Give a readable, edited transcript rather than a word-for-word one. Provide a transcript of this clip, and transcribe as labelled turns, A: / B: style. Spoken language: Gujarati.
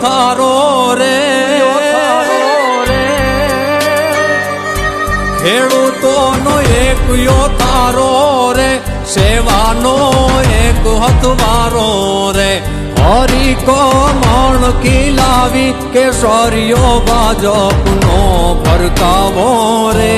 A: થારો રે ખેડૂતોનો એક યોથારો રે સેવાનો એક હથવારો રે હરી કોમણ ખીલાવી કેસરીઓ ભાજપનો ફરકાવો રે